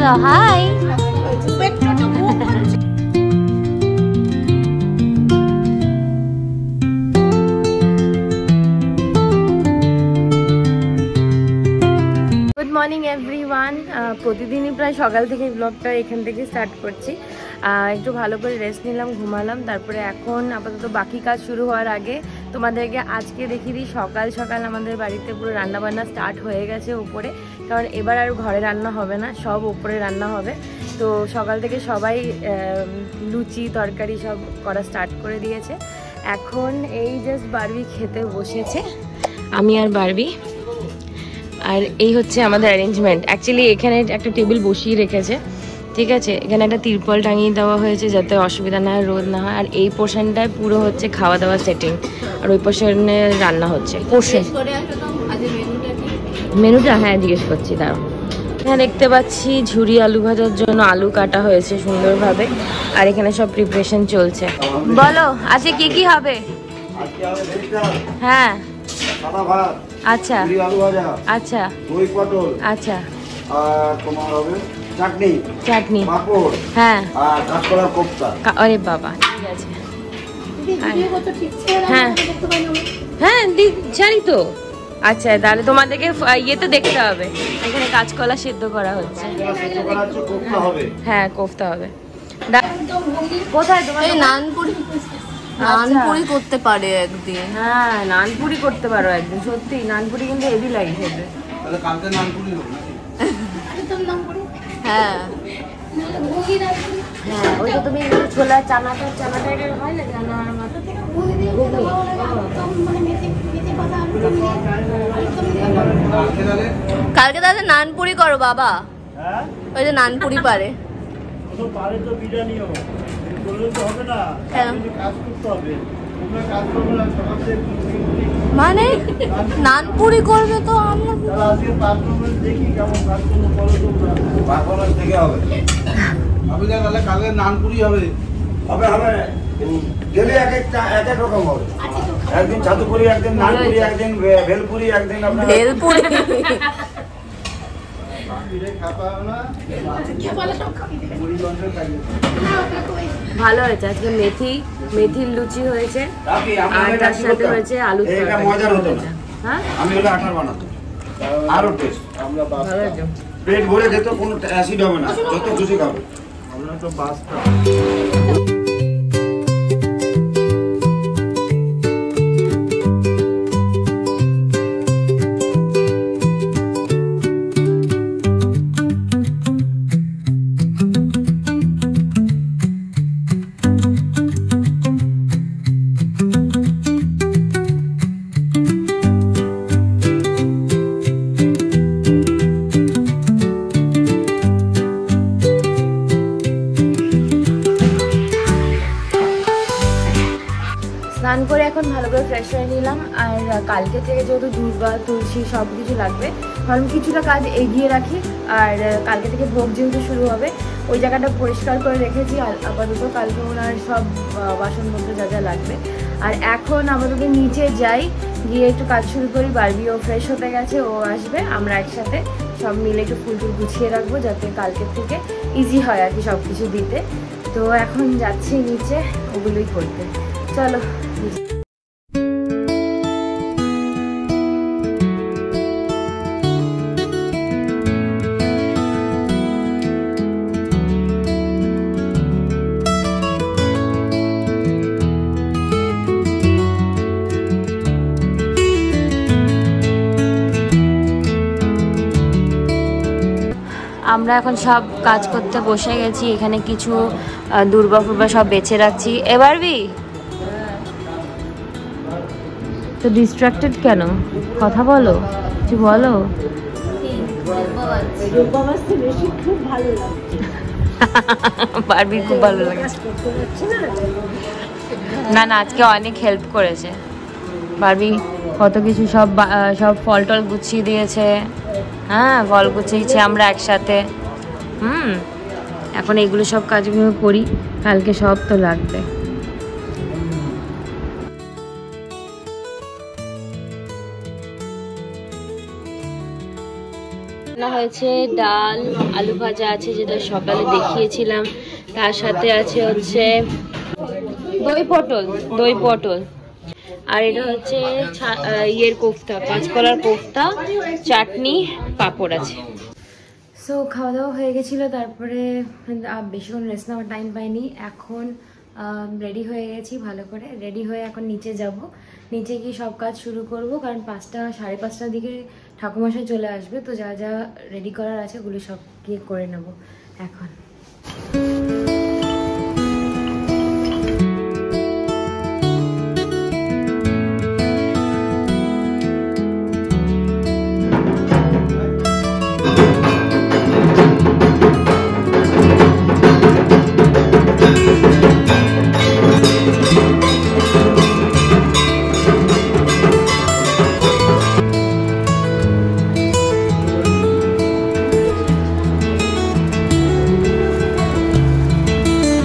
দাও high. Good morning everyone. প্রতিদিনই প্রায় সকাল থেকে ব্লগটা এখান থেকে স্টার্ট করছি। একটু ভালো করে রেস্ট নিলাম, ঘুমালাম, তারপরে এখন আপাতত বাকি কাজ শুরু হওয়ার আগে তোমাদেরকে আজকে দেখিয়ে দিই। সকাল সকাল আমাদের বাড়িতে পুরো রান্নাবান্না স্টার্ট হয়ে গেছে উপরে, কারণ এবার আর ঘরে রান্না হবে না, সব উপরে রান্না হবে। তো সকাল থেকে সবাই লুচি তরকারি সব করা স্টার্ট করে দিয়েছে। এখন এই জাস্ট বারবি খেতে বসেছে, আমি আর বারবি। আর এই হচ্ছে আমাদের অ্যারেঞ্জমেন্ট। অ্যাকচুয়ালি এখানে একটা টেবিল বসিয়ে রেখেছে, ঠিক আছে, এখানে একটা তিরপল টাঙিয়ে দেওয়া হয়েছে যাতে অসুবিধা না হয়, রোদ না হয়। আর এই পোর্শনটায় পুরো হচ্ছে খাওয়া দাওয়া সেটিং, আর ওই পোর্শনে রান্না হচ্ছে। পোর্শন মেনুটা হ্যাঁ জিজ্ঞেস করছি, দাঁড়াও। এখানে দেখতে পাচ্ছি ঝুরি আলু ভাজার জন্য আলু কাটা হয়েছে সুন্দরভাবে, আর এখানে সব প্রিপারেশন চলছে। বলো আজকে কি কি হবে? হ্যাঁ আচ্ছা আচ্ছা আচ্ছা, আর তোমার হবে চাটনি, চাটনি, পাপড়, হ্যাঁ, আর কাঁচকলার কোফতা। আরে বাবা, ঠিক আছে। হ্যাঁ হ্যাঁ জানি তো। আচ্ছা তাহলে তোমাদেরকে ইয়েতে দেখতে হবে, এখানে কাঁচকলা সেদ্ধ করা হচ্ছে। হ্যাঁ কোফতা হবে। কোথায় তোমার নানপুরি? নানপুরি করতে পারে একদিন। হ্যাঁ নানপুরি করতে পারো একদিন, সত্যি নানপুরি কিন্তু হেভি লাগে খেতে। তাহলে কালকে নানপুরি হোক নাকি? হ্যাঁ হ্যাঁ ওই যে তুমি ছোলা চানাটা হয় না, চানার কালকে তাহলে নানপুরি করো বাবা। ওই যে নানপুরি পারে মানে নানপুরি করবে তো আমরা কালকে নানপুরি হবে। হবে হবে গেলে এক এক রকম হবে। একদিন ছাতুপুরি, একদিন নানপুরি, একদিন ভেলপুরি, একদিন আপনার ভেলপুরি। ভালো হয়েছে আজকে। মেথির লুচি হয়েছে, আর তার সাথে হয়েছে আলু তরকারি। হ্যাঁ আমি হলে আটার বানাতো, আরো টেস্ট। ভালো হয়েছে, পেট ভরে খেতে, কোনো অ্যাসিড হবে না, যত খুশি খাবে। আমরা তো বাসটা স্নান করে এখন ভালো করে ফ্রেশ হয়ে নিলাম। আর কালকে থেকে যেহেতু দুর্বা তুলসী সব কিছু লাগবে, কারণ কিছুটা কাজ এগিয়ে রাখি। আর কালকে থেকে ভোগ যেহেতু শুরু হবে, ওই জায়গাটা পরিষ্কার করে রেখেছি আপাতত। কালকে ওনার সব বাসনপত্র যা যা লাগবে। আর এখন আপাতত নিচে যাই, গিয়ে একটু কাজ শুরু করি। বারবিও ফ্রেশ হতে গেছে, ও আসবে, আমরা একসাথে সব মিলে একটু ফুল টুল গুছিয়ে রাখবো, যাতে কালকের থেকে ইজি হয় আর কি সব কিছু দিতে। তো এখন যাচ্ছি নিচে ওগুলোই করতে। চলো আমরা এখন সব কাজ করতে বসে গেছি। এখানে কিছু দুর্বা ফুর্বা সব বেছে রাখছি। এবার তো ডিস্ট্রাক্টেড কেন? কথা বলো, কিছু বলো। বারবির খুব ভালো লাগে। না না আজকে অনেক হেল্প করেছে বারবি, কত কিছু সব ফল টল গুছিয়ে দিয়েছে। হ্যাঁ ফল গুছিয়েছি আমরা একসাথে। এখন এইগুলো সব কাজগুলো করি, কালকে সব তো লাগবে। হয়েছে ডাল, আলু ভাজা আছে যেটা সকালে দেখিয়েছিলাম, তার সাথে আছে হচ্ছে দই পটল, আর এটা হচ্ছে ইয়ের কোফতা, কাঁচকলার কোফতা, চাটনি, পাঁপড় আছে। সো খাওয়া দাওয়া হয়ে গেছিলো, তারপরে বেশিক্ষণ রেস্ট নেওয়ার টাইম পাইনি। এখন রেডি হয়ে গেছি, ভালো করে রেডি হয়ে এখন নিচে যাব। নিচে গিয়ে সব কাজ শুরু করব, কারণ 5টা 5:30টার দিকে ঠাকুমশাই চলে আসবে। তো যা যা রেডি করার আছে ওগুলো সব গিয়ে করে নেব এখন।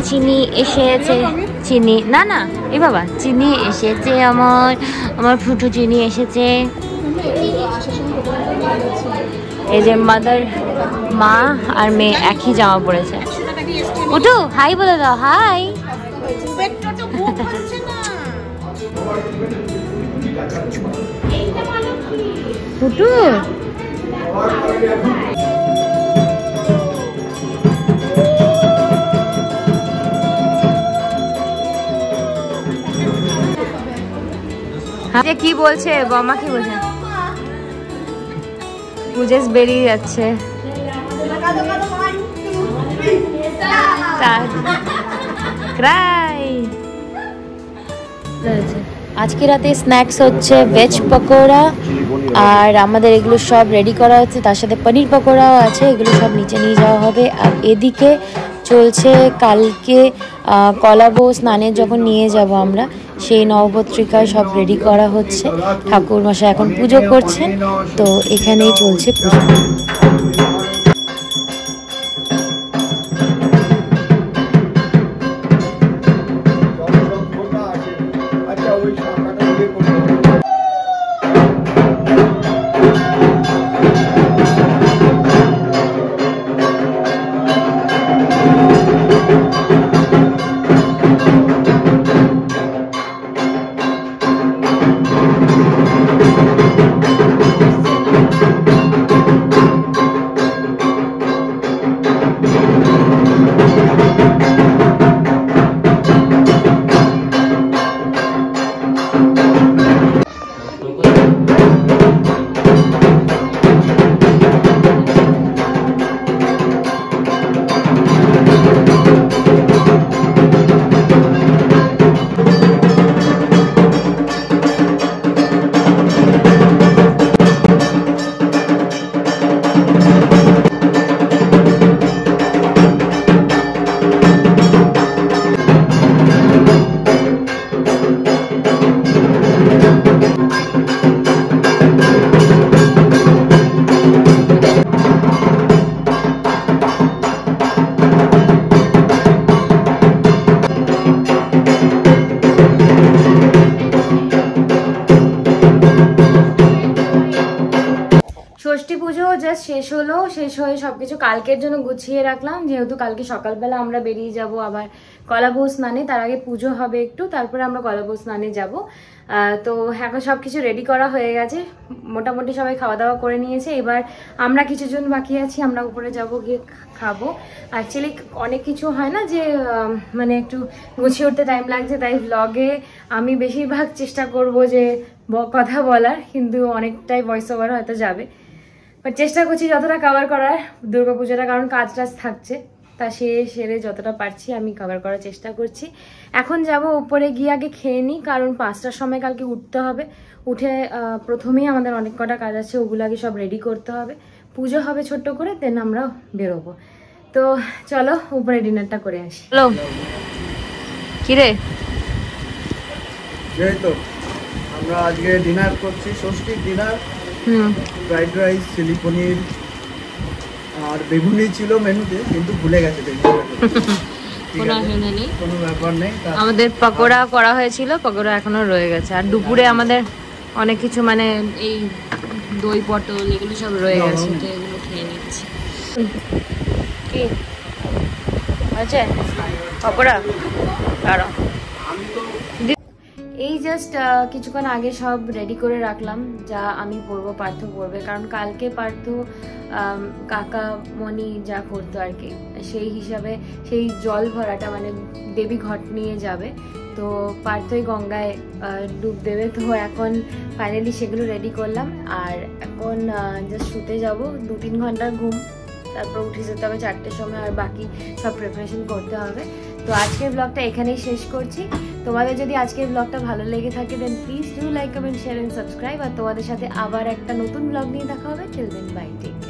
চিনি এসেছে, চিনি না না এ বাবা, চিনি এসেছে, আমার ফুটু চিনি এসেছে। এই যে মা আর মেয়ে একই জামা পড়েছে। ফুটু হাই বলে দাও, হাই। ফুটু কি বলছে বৌমা, কি বলছে? পূজেশ বেরিয়ে যাচ্ছে। আজকে রাতে স্ন্যাক্স হচ্ছে ভেজ পকোড়া, আর আমাদের এগুলো সব রেডি করা হচ্ছে, তার সাথে পনির পকোড়াও আছে। এগুলো সব নিচে নিয়ে যাওয়া হবে। আর এদিকে চলছে কালকে কলাবউ স্নানের যখন নিয়ে যাব আমরা, সেই নবপত্রিকায় সব রেডি করা হচ্ছে। ঠাকুর মশাই এখন পুজো করছেন, তো এখানেই চলছে পুজো। জাস্ট শেষ হলো, শেষ হয়ে সবকিছু কালকের জন্য গুছিয়ে রাখলাম, যেহেতু কালকে সকালবেলা আমরা বেরিয়ে যাব আবার কলাবউ স্নানে। তার আগে পুজো হবে একটু, তারপরে আমরা কলাবউ স্নানে যাব। তো এখন সবকিছু রেডি করা হয়ে গেছে, মোটামুটি সবাই খাওয়া দাওয়া করে নিয়েছে। এবার আমরা কিছুজন বাকি আছি, আমরা উপরে যাব, গিয়ে খাবো। অ্যাকচুয়ালি অনেক কিছু হয় না যে মানে একটু গুছিয়ে উঠতে টাইম লাগছে, তাই ব্লগে আমি বেশিরভাগ চেষ্টা করব যে কথা বলার, কিন্তু অনেকটাই ভয়েস ওভার হয়তো যাবে। বাট চেষ্টা করছি যতটা কভার করার দুর্গাপুজোটা, কারণ কাজ টাজ থাকছে, তা সেরে যতটা পারছি আমি কভার করার চেষ্টা করছি। এখন যাব উপরে, গিয়ে আগে খেয়ে নিই, কারণ 5টার সময় কালকে উঠতে হবে। উঠে প্রথমেই আমাদের অনেক কটা কাজ আছে, ওগুলো আগে সব রেডি করতে হবে। পুজো হবে ছোট্ট করে, দেন আমরা বেরোবো। তো চলো উপরে ডিনারটা করে আসি। হ্যালো কিরে, তো আমরা আজকে ডিনার করছি, ষষ্ঠীর ডিনার। ফ্রাইড রাইস, চিলি পনির আর বেগুনি ছিল মেনুতে, কিন্তু ভুলে গেছে কোনো ব্যাপার নেই। আমাদের পকোড়া করা হয়েছিল, পকোড়া এখনো রয়ে গেছে। আর দুপুরে আমাদের অনেক কিছু মানে এই দই পটল এগুলো সব রয়ে গেছে, তো এগুলো নিয়ে নিচ্ছি। কি আছে অপরা দাঁড়াও। এই জাস্ট কিছুক্ষণ আগে সব রেডি করে রাখলাম, যা আমি পরবো পার্থ পরবে, কারণ কালকে পার্থ কাকা মনি যা করতো আর কি, সেই হিসাবে সেই জল ভরাটা মানে দেবী ঘট নিয়ে যাবে, তো পার্থই গঙ্গায় ডুব দেবে। তো এখন ফাইনালি সেগুলো রেডি করলাম, আর এখন জাস্ট শুতে যাব। 2-3 ঘন্টার ঘুম, তারপর উঠে যেতে হবে 4টের সময়, আর বাকি সব প্রিপারেশন করতে হবে। তো আজকের ব্লগটা এখানেই শেষ করছি। তোমাদের যদি আজকের ব্লগটা ভালো লেগে থাকে then please do like, comment, share and subscribe. আর তোমাদের সাথে আবার একটা নতুন ব্লগ নিয়ে দেখা হবে। Till then bye, take care.